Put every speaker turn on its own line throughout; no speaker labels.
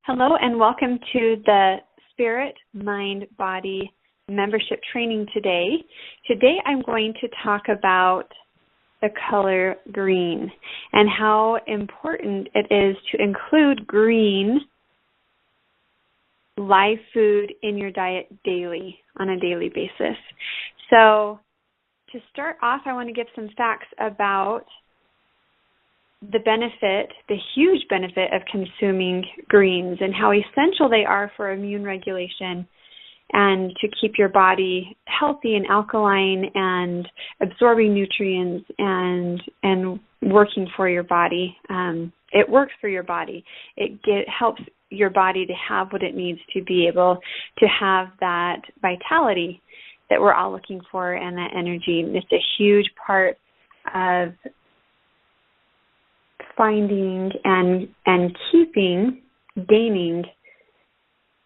Hello and welcome to the Spirit, Mind, Body membership training today. Today I'm going to talk about the color green and how important it is to include green live food in your diet daily, on a daily basis. So to start off, I want to give some facts about the benefit, the huge benefit of consuming greens and how essential they are for immune regulation and to keep your body healthy and alkaline and absorbing nutrients and working for your body. It works for your body. It helps your body to have what it needs to be able to have that vitality that we're all looking for and that energy. It's a huge part of finding and gaining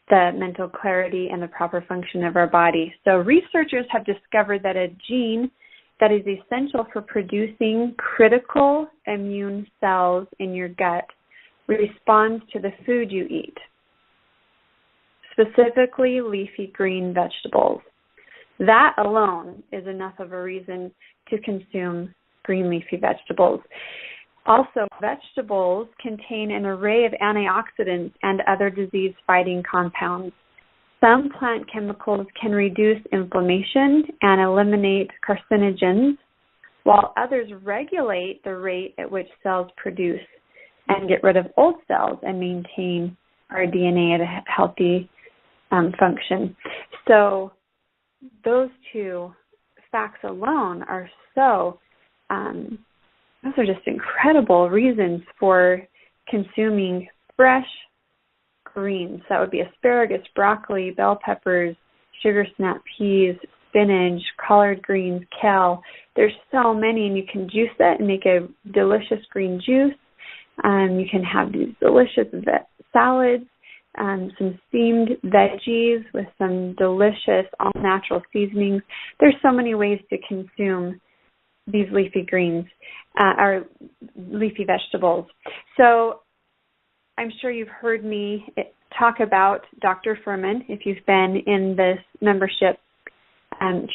the mental clarity and the proper function of our body. So researchers have discovered that a gene that is essential for producing critical immune cells in your gut responds to the food you eat, specifically leafy green vegetables. That alone is enough of a reason to consume green leafy vegetables. Also, vegetables contain an array of antioxidants and other disease-fighting compounds. Some plant chemicals can reduce inflammation and eliminate carcinogens, while others regulate the rate at which cells produce and get rid of old cells and maintain our DNA at a healthy function. So those two facts alone are those are just incredible reasons for consuming fresh greens. That would be asparagus, broccoli, bell peppers, sugar snap peas, spinach, collard greens, kale. There's so many, and you can juice it and make a delicious green juice. You can have these delicious salads, some steamed veggies with some delicious all-natural seasonings. There's so many ways to consume these leafy greens, or leafy vegetables. So I'm sure you've heard me talk about Dr. Fuhrman. If you've been in this membership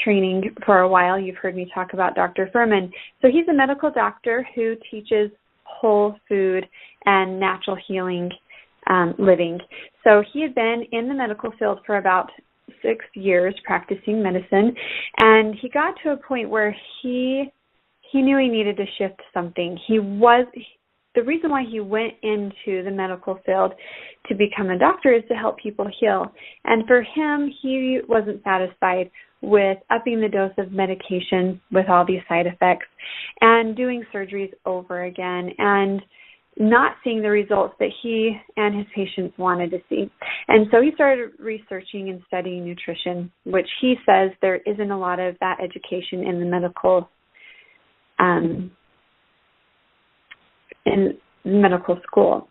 training for a while, you've heard me talk about Dr. Fuhrman. So he's a medical doctor who teaches whole food and natural healing living. So he had been in the medical field for about 6 years practicing medicine, and he got to a point where he knew he needed to shift something. The reason why he went into the medical field to become a doctor is to help people heal. And for him, he wasn't satisfied with upping the dose of medication with all these side effects and doing surgeries over again and not seeing the results that he and his patients wanted to see. And so he started researching and studying nutrition, which he says there isn't a lot of that education in the medical school.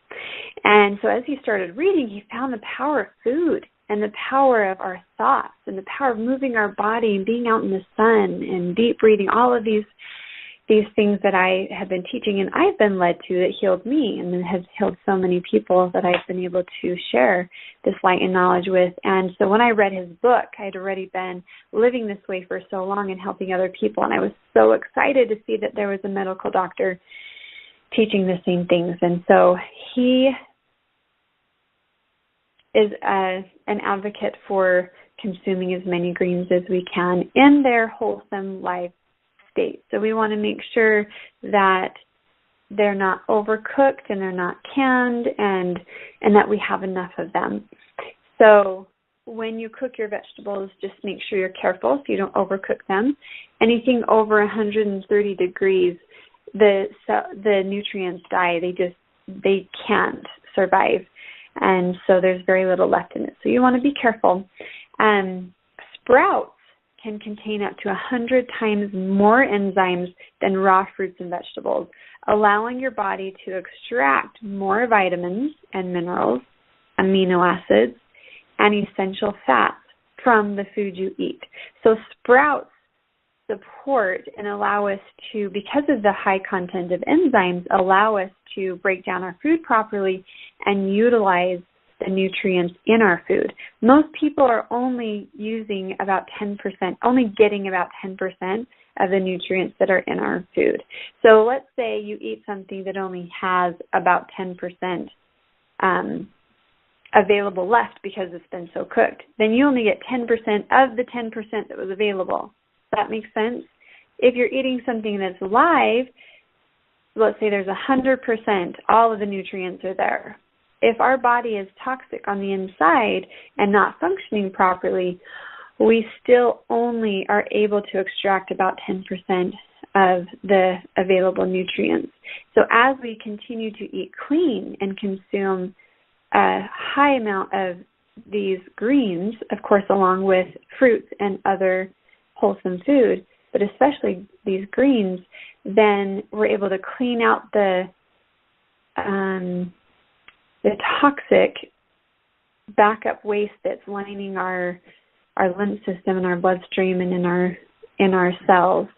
And so as he started reading, he found the power of food and the power of our thoughts and the power of moving our body and being out in the sun and deep breathing, all of these things that I have been teaching and I've been led to that healed me and has healed so many people that I've been able to share this light and knowledge with. And so when I read his book, I had already been living this way for so long and helping other people. And I was so excited to see that there was a medical doctor teaching the same things. And so he is an advocate for consuming as many greens as we can in their wholesome life state. So we want to make sure that they're not overcooked and they're not canned and that we have enough of them. So when you cook your vegetables, just make sure you're careful so you don't overcook them. Anything over 130 degrees, the nutrients die. They can't survive. And so there's very little left in it. So you want to be careful. Sprouts can contain up to 100 times more enzymes than raw fruits and vegetables, allowing your body to extract more vitamins and minerals, amino acids, and essential fats from the food you eat. So sprouts support and allow us to, because of the high content of enzymes, allow us to break down our food properly and utilize the nutrients in our food. Most people are only using about 10%, only getting about 10% of the nutrients that are in our food. So let's say you eat something that only has about 10% available left because it's been so cooked. Then you only get 10% of the 10% that was available. Does that make sense? If you're eating something that's live, let's say there's 100%, all of the nutrients are there. If our body is toxic on the inside and not functioning properly, we still only are able to extract about 10% of the available nutrients. So as we continue to eat clean and consume a high amount of these greens, of course, along with fruits and other wholesome food, but especially these greens, then we're able to clean out the toxic backup waste that's lining our lymph system and our bloodstream and in our cells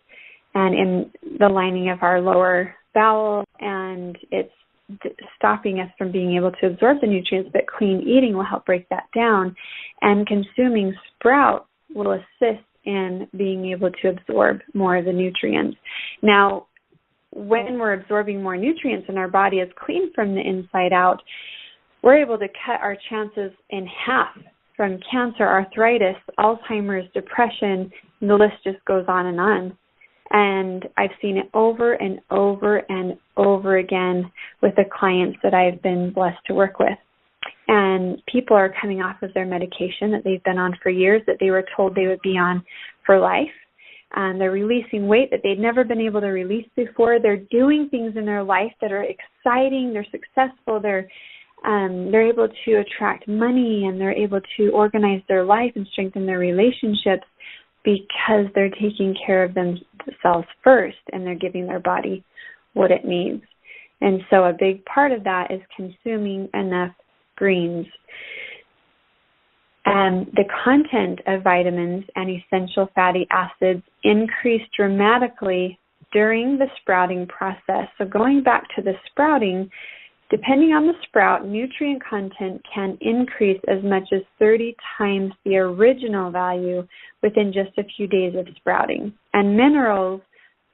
and in the lining of our lower bowel, and it's stopping us from being able to absorb the nutrients, but clean eating will help break that down, and consuming sprouts will assist in being able to absorb more of the nutrients. Now, when we're absorbing more nutrients and our body is clean from the inside out, we're able to cut our chances in half from cancer, arthritis, Alzheimer's, depression, and the list just goes on and on. And I've seen it over and over and over again with the clients that I've been blessed to work with. And people are coming off of their medication that they've been on for years, that they were told they would be on for life. They're releasing weight that they'd never been able to release before. They're doing things in their life that are exciting. They're successful. They're able to attract money, and they're able to organize their life and strengthen their relationships because they're taking care of themselves first and they're giving their body what it needs. And so a big part of that is consuming enough greens. And the content of vitamins and essential fatty acids increase dramatically during the sprouting process. So going back to the sprouting, depending on the sprout, nutrient content can increase as much as 30 times the original value within just a few days of sprouting. And minerals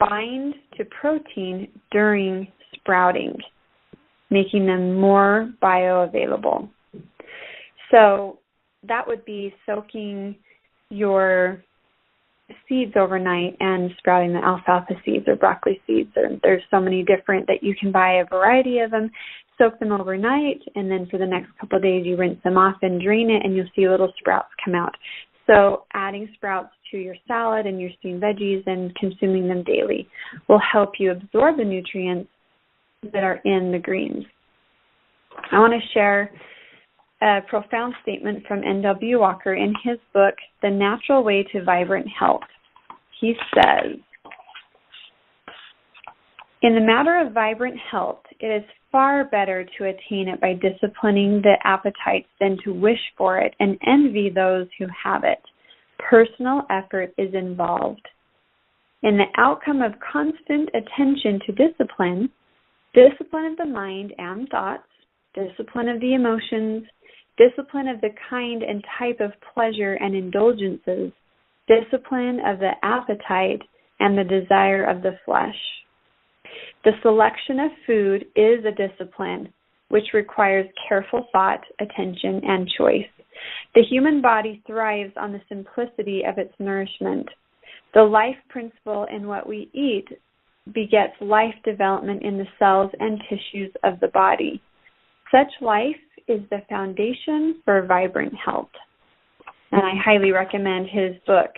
bind to protein during sprouting, making them more bioavailable. So that would be soaking your seeds overnight and sprouting the alfalfa seeds or broccoli seeds. There's so many different that you can buy a variety of them. Soak them overnight, and then for the next couple of days you rinse them off and drain it, and you'll see little sprouts come out. So adding sprouts to your salad and your steamed veggies and consuming them daily will help you absorb the nutrients that are in the greens. I want to share a profound statement from N.W. Walker in his book, The Natural Way to Vibrant Health. He says, "In the matter of vibrant health, it is far better to attain it by disciplining the appetites than to wish for it and envy those who have it. Personal effort is involved. In the outcome of constant attention to discipline of the mind and thoughts, discipline of the emotions, discipline of the kind and type of pleasure and indulgences, discipline of the appetite and the desire of the flesh. The selection of food is a discipline which requires careful thought, attention, and choice. The human body thrives on the simplicity of its nourishment. The life principle in what we eat begets life development in the cells and tissues of the body. Such life is the foundation for vibrant health." And I highly recommend his book,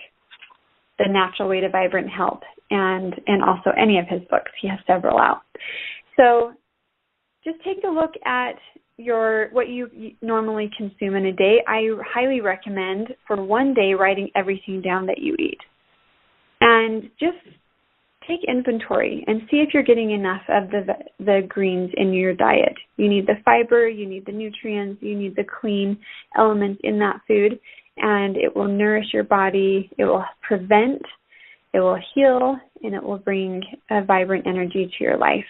The Natural Way to Vibrant Health, and also any of his books. He has several out. So just take a look at what you normally consume in a day. I highly recommend for one day writing everything down that you eat. And just take inventory and see if you're getting enough of the greens in your diet. You need the fiber, you need the nutrients, you need the clean elements in that food, and it will nourish your body. It will prevent, it will heal, and it will bring a vibrant energy to your life.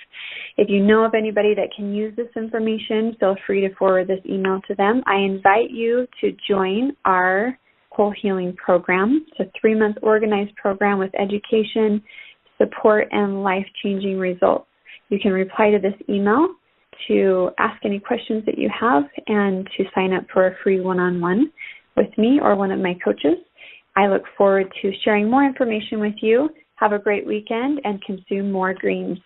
If you know of anybody that can use this information, feel free to forward this email to them. I invite you to join our Whole Healing Program. It's a 3-month organized program with education, support, and life-changing results. You can reply to this email to ask any questions that you have and to sign up for a free one-on-one with me or one of my coaches. I look forward to sharing more information with you. Have a great weekend and consume more greens.